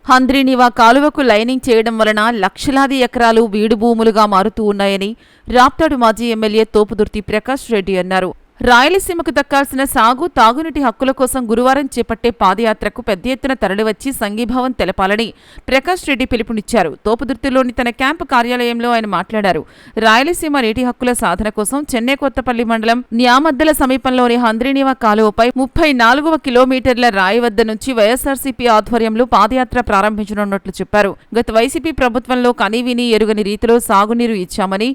హంద్రీనివా కాలువకు లైనింగ్ చేయడం వలన లక్షలాది ఎకరాలు బీడు భూములుగా మారుతూ ఉన్నాయని రాప్తాడు మాజీ ఎమ్మెల్యే తోపుదుర్తి ప్రకాష్ రెడ్డి అన్నారు. రాయలసీమకు దక్కాల్సిన సాగు, తాగునీటి హక్కుల కోసం గురువారం చేపట్టే పాదయాత్రకు పెద్ద ఎత్తున తరలివచ్చి సంఘీభావం తెలపాలని ప్రకాష్ రెడ్డి పిలుపునిచ్చారు. తోపుదుర్తిలోని తన క్యాంపు కార్యాలయంలో ఆయన మాట్లాడారు. రాయలసీమ నీటి హక్కుల సాధన కోసం చెన్నైకొత్తపల్లి మండలం న్యామద్దల సమీపంలోని హంద్రీనివా కాలువపై 34వ కిలోమీటర్ల రాయి వద్ద నుంచి వైఎస్ఆర్సీపీ ఆధ్వర్యంలో పాదయాత్ర ప్రారంభించనున్నట్లు చెప్పారు. గత వైసీపీ ప్రభుత్వంలో కనీవిని ఎరుగని రీతిలో సాగునీరు ఇచ్చామని,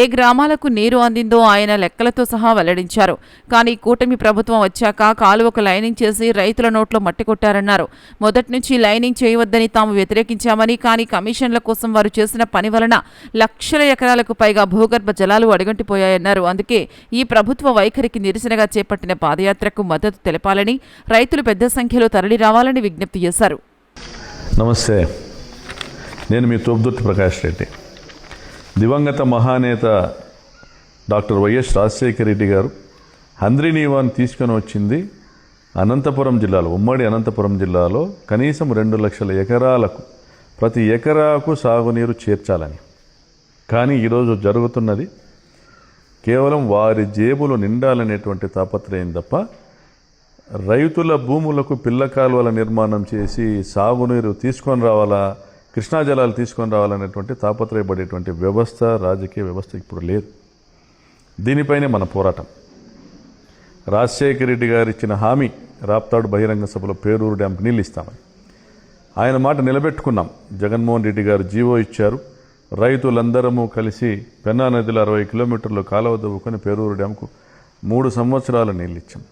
ఏ గ్రామాలకు నీరు అందిందో ఆయన లెక్కలతో సహా వెల్లడించారు. కానీ కూటమి ప్రభుత్వం వచ్చాక కాలువకు లైనింగ్ చేసి రైతుల నోట్లో మట్టి కొట్టారన్నారు. మొదటి నుంచి లైనింగ్ చేయవద్దని తాము వ్యతిరేకించామని, కానీ కమిషన్ల కోసం వారు చేసిన పని వలన లక్షల ఎకరాలకు పైగా భూగర్భ జలాలు అడుగంటిపోయాయన్నారు. అందుకే ఈ ప్రభుత్వ వైఖరికి నిరసనగా చేపట్టిన పాదయాత్రకు మద్దతు తెలపాలని, రైతులు పెద్ద సంఖ్యలో తరలి రావాలని విజ్ఞప్తి చేశారు. నమస్తే, నేను మీ తోపుదుర్తి ప్రకాష్ రెడ్డి. దివంగత మహానేత డాక్టర్ వైఎస్ రాజశేఖర రెడ్డి గారు హంద్రీనివాను తీసుకొని వచ్చింది అనంతపురం జిల్లాలో, ఉమ్మడి అనంతపురం జిల్లాలో కనీసం 2 లక్షల ఎకరాలకు ప్రతి ఎకరాకు సాగునీరు చేర్చాలని. కానీ ఈరోజు జరుగుతున్నది కేవలం వారి జేబులు నిండాలనేటువంటి తాపత్రయం తప్ప రైతుల భూములకు పిల్ల కాలువల నిర్మాణం చేసి సాగునీరు తీసుకొని రావాలా, కృష్ణా జలాలు తీసుకొని రావాలనేటువంటి తాపత్రయపడేటువంటి వ్యవస్థ, రాజకీయ వ్యవస్థ ఇప్పుడు లేదు. దీనిపైనే మన పోరాటం. రాజశేఖర రెడ్డి గారు ఇచ్చిన హామీ రాప్తాడు బహిరంగ సభలో పేరూరు డ్యాంకు నీళ్ళు ఇస్తామని ఆయన మాట నిలబెట్టుకున్నాం. జగన్మోహన్ రెడ్డి గారు జీవో ఇచ్చారు. రైతులందరము కలిసి పెన్నా నదిలో 60 కిలోమీటర్లు కాలువ దవ్వుకొని పేరూరు డ్యాంకు 3 సంవత్సరాల నీళ్ళు ఇచ్చాం.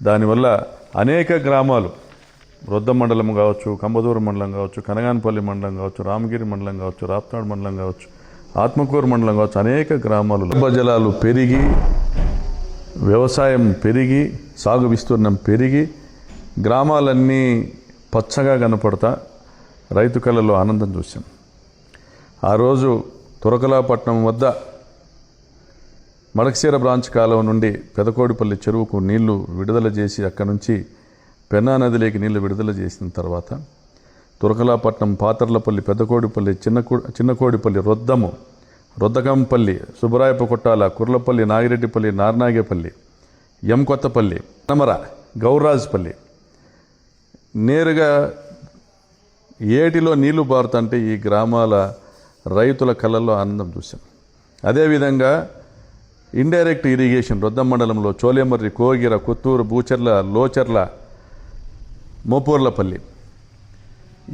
దానివల్ల అనేక గ్రామాలు, రొద్ద మండలం కావచ్చు, కంబదూరు మండలం కావచ్చు, కనగానపల్లి మండలం కావచ్చు, రామగిరి మండలం కావచ్చు, రాప్తాడు మండలం కావచ్చు, ఆత్మకూరు మండలం కావచ్చు, అనేక గ్రామాలు జలాలు పెరిగి, వ్యవసాయం పెరిగి, సాగు విస్తీర్ణం పెరిగి, గ్రామాలన్నీ పచ్చగా కనపడతా రైతు కళ్ళలో ఆనందం చూసాం. ఆ రోజు తురకలాపట్నం వద్ద మడకశీర బ్రాంచ్ కాలువ నుండి పెదకోడిపల్లి చెరువుకు నీళ్లు విడుదల చేసి అక్కడి నుంచి పెన్నా నదిలోకి నీళ్లు విడుదల చేసిన తర్వాత తురకలాపట్నం, పాతర్లపల్లి, పెద్దకోడిపల్లి, చిన్నకోడిపల్లి, రొద్దకంపల్లి, సుబ్బరాయప కొట్టాల, కుర్లపల్లి, నాగిరెడ్డిపల్లి, నార్నాగేపల్లి, కొత్తపల్లి, నమర, గౌరాజ్పల్లి నేరుగా ఏటిలో నీళ్లు బారుతుంటే ఈ గ్రామాల రైతుల కళ్ళల్లో ఆనందం చూశాం. అదేవిధంగా ఇండైరెక్ట్ ఇరిగేషన్ రొద్దం మండలంలో చోలేమర్రి, కోగిర, కొత్తూరు, బూచర్ల, లోచర్ల, మోపూర్లపల్లి,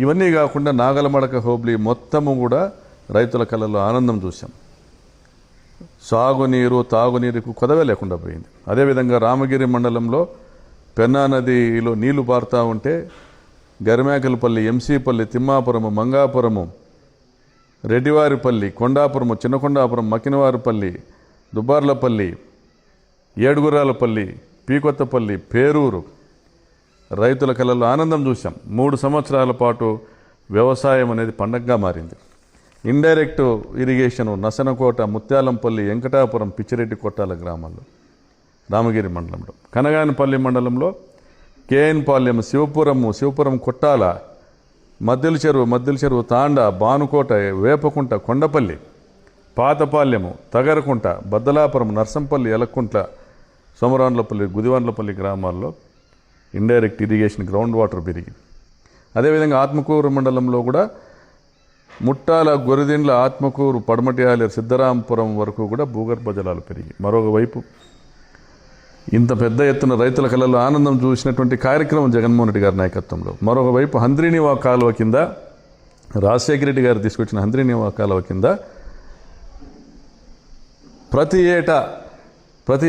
ఇవన్నీ కాకుండా నాగలమడక హోబ్లీ మొత్తము కూడా రైతుల కళ్ళల్లో ఆనందం చూశాం. సాగునీరు, తాగునీరుకు కొదవే లేకుండా పోయింది. అదేవిధంగా రామగిరి మండలంలో పెన్నా నదిలో నీళ్లు పారుతూ ఉంటే గరిమేకలపల్లి, ఎంసీపల్లి, తిమ్మాపురము, మంగాపురము, రెడ్డివారిపల్లి, కొండాపురము, చిన్నకొండాపురం, మకినవారిపల్లి, దుబ్బార్లపల్లి, ఏడుగురాలపల్లి, పీకొత్తపల్లి, పేరూరు రైతుల కళ్ళల్లో ఆనందం చూశాం. 3 సంవత్సరాల పాటు వ్యవసాయం అనేది పండగగా మారింది. ఇండైరెక్ట్ ఇరిగేషను నసనకోట, ముత్యాలంపల్లి, వెంకటాపురం, పిచ్చిరెడ్డి కొట్టాల గ్రామాల్లో, రామగిరి మండలంలో, కనగానపల్లి మండలంలో కేఎన్ పాలెం, శివపురం కొట్టాల, మద్దెల చెరువు, తాండ, బానుకోట, వేపకుంట, కొండపల్లి, పాతపాలెము, తగరకుంట, బద్దలాపురం, నర్సంపల్లి, ఎలక్కుంట్ల, సోమరాన్లపల్లి, గుదివాన్లపల్లి గ్రామాల్లో ఇండైరెక్ట్ ఇరిగేషన్ గ్రౌండ్ వాటర్ పెరిగి, అదేవిధంగా ఆత్మకూరు మండలంలో కూడా ముట్టాల, గొరిదిండ్ల, ఆత్మకూరు, పడమటి ఆలేరు, సిద్ధరాంపురం వరకు కూడా భూగర్భ జలాలు పెరిగి, మరొకవైపు ఇంత పెద్ద ఎత్తున రైతుల కళ్ళలో ఆనందం చూసినటువంటి కార్యక్రమం జగన్మోహన్ రెడ్డి గారి నాయకత్వంలో. మరొకవైపు హంద్రీనివా కాలువ కింద, రాజశేఖర రెడ్డి గారు తీసుకొచ్చిన హంద్రీనివా కాలువ కింద ప్రతి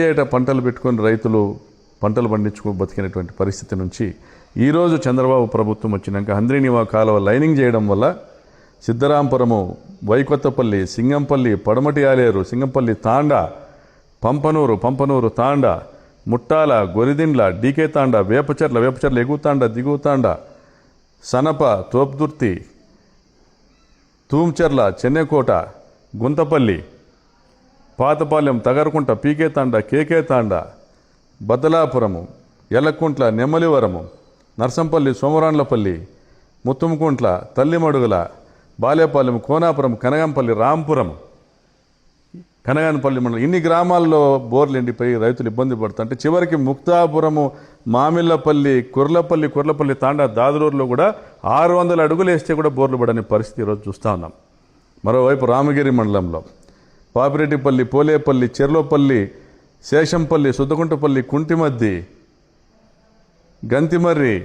ఏటా పంటలు పెట్టుకొని రైతులు పంటలు పండించుకో బతికినటువంటి పరిస్థితి నుంచి ఈరోజు చంద్రబాబు ప్రభుత్వం వచ్చినాక హంద్రీనివా కాలువ లైనింగ్ చేయడం వల్ల సిద్ధరాంపురము, వైకొత్తపల్లి, సింగంపల్లి, పడమటి ఆలేరు, సింగంపల్లి, తాండా, పంపనూరు, తాండా, ముట్టాల, గొరిదిండ్ల, డీకే తాండా, వేపచర్ల, ఎగుతాండ, దిగుతాండ, సనప, తోపుదుర్తి, తూంచర్ల, చెన్నెకోట, గుంతపల్లి, పాతపాలెం, తగరకుంట, పీకే తాండా, కేకే తాండా, బద్దలాపురము, ఎలక్కుంట్ల, నెమ్మలివరము, నర్సంపల్లి, సోమరాన్లపల్లి, ముత్తుముకుంట్ల, తల్లిమడుగుల, బాలేపాలెం, కోనాపురం, కనగంపల్లి, రాంపురం, కనగానపల్లి మండలం ఇన్ని గ్రామాల్లో బోర్లు ఎండిపోయి రైతులు ఇబ్బంది పడుతుంటే చివరికి ముక్తాపురము, మామిళ్ళపల్లి, కుర్లపల్లి తాండా, దాదులూరులో కూడా 600 అడుగులు వేస్తే కూడా బోర్లు పడని పరిస్థితి ఈరోజు చూస్తూ ఉన్నాం. మరోవైపు రామగిరి మండలంలో పాపిరెడ్డిపల్లి, పోలేపల్లి, చెర్లోపల్లి, శేషంపల్లి, సుద్దకుంటపల్లి, కుంటిమద్ది, గంతిమర్రి,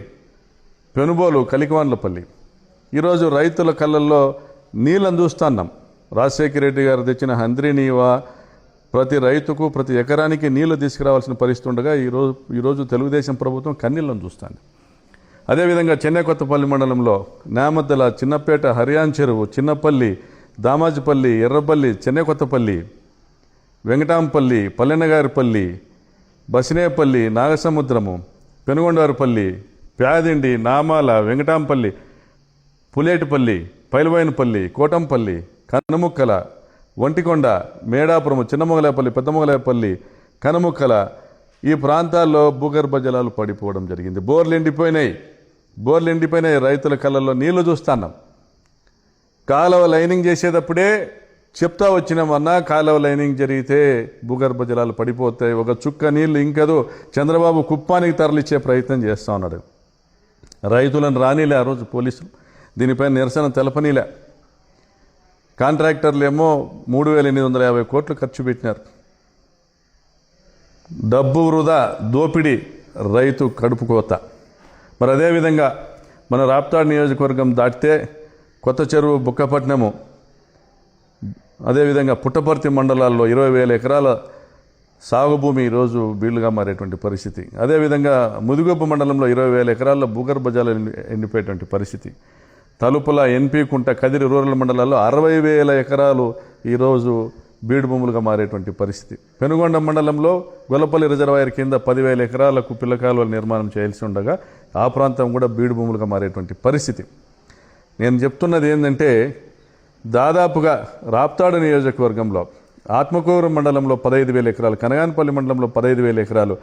పెనుబోలు, కలికవాన్లపల్లి ఈరోజు రైతుల కళ్ళల్లో నీళ్ళని చూస్తున్నాం. రాజశేఖర రెడ్డి గారు తెచ్చిన హంద్రీనీవా ప్రతి రైతుకు ప్రతి ఎకరానికి నీళ్లు తీసుకురావాల్సిన పరిస్థితి ఉండగా ఈరోజు తెలుగుదేశం ప్రభుత్వం కన్నీళ్ళను చూస్తుంది. అదేవిధంగా చెన్నై కొత్తపల్లి మండలంలో నేమద్దల, చిన్నపేట, హరియాన్ చెరువు, చిన్నపల్లి, దామాజిపల్లి, ఎర్రపల్లి, చెన్నై కొత్తపల్లి, వెంకటాంపల్లి, పల్లెనగారిపల్లి, బసినేపల్లి, నాగసముద్రము, పెనుగొండారుపల్లి, ప్యాదిండి, నామాల, వెంకటాంపల్లి, పులేటిపల్లి, పైలవైనపల్లి, కోటంపల్లి, కనుముక్కల, ఒంటికొండ, మేడాపురము, చిన్నమొగలేపల్లి, పెద్దమొగలేపల్లి, కనుముక్కల ఈ ప్రాంతాల్లో భూగర్భ జలాలు పడిపోవడం జరిగింది. బోర్లు ఎండిపోయినాయి. రైతుల కళ్ళల్లో నీళ్లు చూస్తున్నాం. కాలువ లైనింగ్ చేసేటప్పుడే చెప్తా వచ్చినామన్నా కాలువ లైనింగ్ జరిగితే భూగర్భ జలాలు పడిపోతాయి, ఒక చుక్క నీళ్లు ఇంకదో చంద్రబాబు కుప్పానికి తరలిచ్చే ప్రయత్నం చేస్తూ ఉన్నాడు. రైతులను రానిలే ఆ రోజు పోలీసులు, దీనిపై నిరసన తెలపనీలే. కాంట్రాక్టర్లు ఏమో 3,850 కోట్లు ఖర్చు పెట్టినారు. డబ్బు వృధా, దోపిడీ, రైతు కడుపు కోత. మరి అదేవిధంగా మన రాప్తాడు నియోజకవర్గం దాటితే కొత్త చెరువు, బుక్కపట్నము, అదేవిధంగా పుట్టపర్తి మండలాల్లో 20,000 ఎకరాల సాగు భూమి ఈరోజు బీళ్లుగా మారేటువంటి పరిస్థితి. అదేవిధంగా ముదిగొప్ప మండలంలో 20,000 ఎకరాల్లో భూగర్భ జలాలు ఎండిపోయేటువంటి పరిస్థితి. తలుపుల, ఎన్పీ కుంట, కదిరి రూరల్ మండలాల్లో 60,000 ఎకరాలు ఈరోజు బీడు భూములుగా మారేటువంటి పరిస్థితి. పెనుగొండ మండలంలో గొల్లపల్లి రిజర్వాయర్ కింద 10,000 ఎకరాలకు పిల్లకాలువల నిర్మాణం చేయాల్సి ఉండగా ఆ ప్రాంతం కూడా బీడు భూములుగా మారేటువంటి పరిస్థితి. నేను చెప్తున్నది ఏంటంటే దాదాపుగా రాప్తాడు నియోజకవర్గంలో ఆత్మకూరు మండలంలో 15,000 ఎకరాలు, కనగానపల్లి మండలంలో 15,000 ఎకరాలు,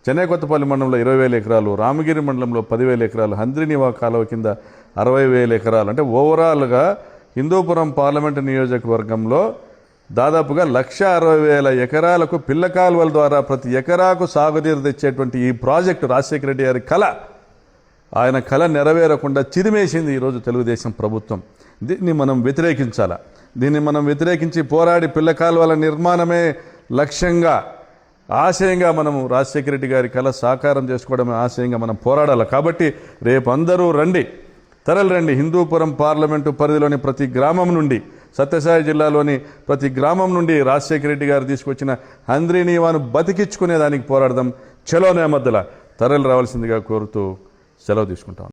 చెన్నై కొత్తపల్లి మండలంలో 20,000 ఎకరాలు, రామగిరి మండలంలో 10,000 ఎకరాలు, హంద్రీనీవా కాలువ కింద 60,000 ఎకరాలు, అంటే ఓవరాల్గా హిందూపురం పార్లమెంటు నియోజకవర్గంలో దాదాపుగా 1,60,000 ఎకరాలకు పిల్ల కాలువల ద్వారా ప్రతి ఎకరాకు సాగునీరు తెచ్చేటువంటి ఈ ప్రాజెక్టు రాజశేఖర రెడ్డి గారి కళ, ఆయన కళ నెరవేరకుండా చిదిమేసింది ఈరోజు తెలుగుదేశం ప్రభుత్వం. దీన్ని మనం వ్యతిరేకించాలా. దీన్ని మనం వ్యతిరేకించి పోరాడి పిల్ల కాలువల నిర్మాణమే లక్ష్యంగా, ఆశయంగా మనము రాజశేఖర రెడ్డి గారి కళ సాకారం చేసుకోవడమే ఆశయంగా మనం పోరాడాలి. కాబట్టి రేపు అందరూ తరలిరండి. హిందూపురం పార్లమెంటు పరిధిలోని ప్రతి గ్రామం నుండి, సత్యసాయి జిల్లాలోని ప్రతి గ్రామం నుండి రాజశేఖర రెడ్డి గారు తీసుకొచ్చిన హంద్రీనీవాను బతికించుకునేదానికి పోరాడదాం. చలో నేమద్దల తరలి రావాల్సిందిగా కోరుతూ సెలవు తీసుకుంటాం.